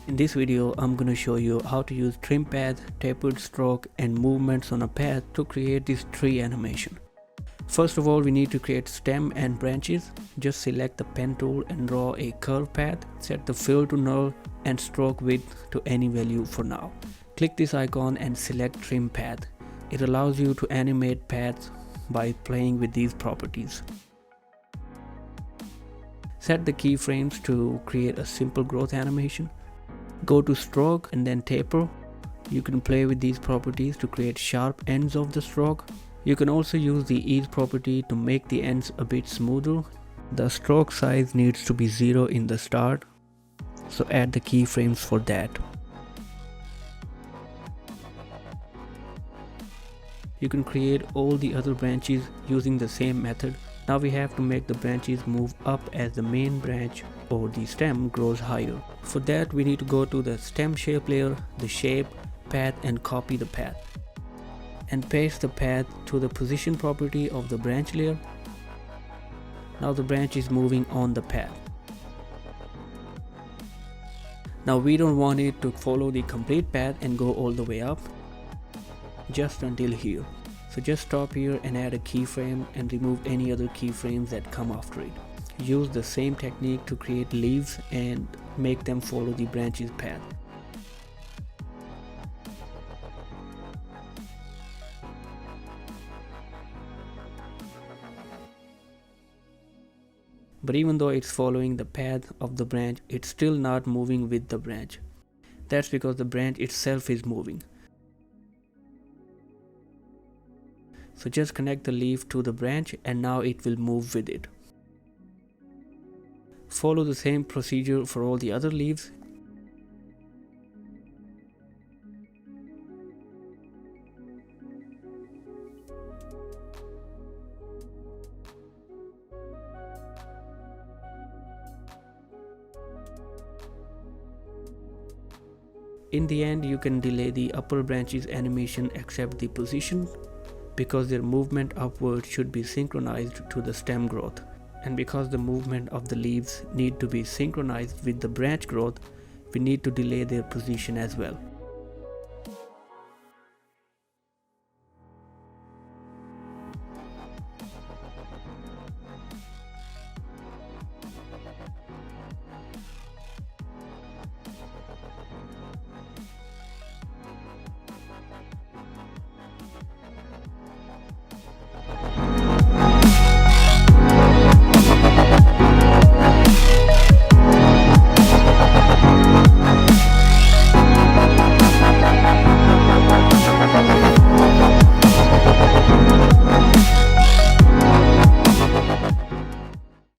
In this video, I'm going to show you how to use trim path, tapered stroke and movements on a path to create this tree animation. First of all, we need to create stem and branches. Just select the pen tool and draw a curve path. Set the fill to null and stroke width to any value for now. Click this icon and select trim path. It allows you to animate paths by playing with these properties. Set the keyframes to create a simple growth animation. Go to stroke and then taper. You can play with these properties to create sharp ends of the stroke. You can also use the ease property to make the ends a bit smoother. The stroke size needs to be 0 in the start, so add the keyframes for that. You can create all the other branches using the same method. Now we have to make the branches move up as the main branch or the stem grows higher. For that, we need to go to the stem shape layer, the shape, path, and copy the path. And paste the path to the position property of the branch layer. Now the branch is moving on the path. Now we don't want it to follow the complete path and go all the way up, just until here. So just stop here and add a keyframe and remove any other keyframes that come after it. Use the same technique to create leaves and make them follow the branch's path. But even though it's following the path of the branch, it's still not moving with the branch. That's because the branch itself is moving. So just connect the leaf to the branch and now it will move with it. Follow the same procedure for all the other leaves. In the end, you can delay the upper branch's animation except the position, because their movement upward should be synchronized to the stem growth. And because the movement of the leaves need to be synchronized with the branch growth, we need to delay their position as well.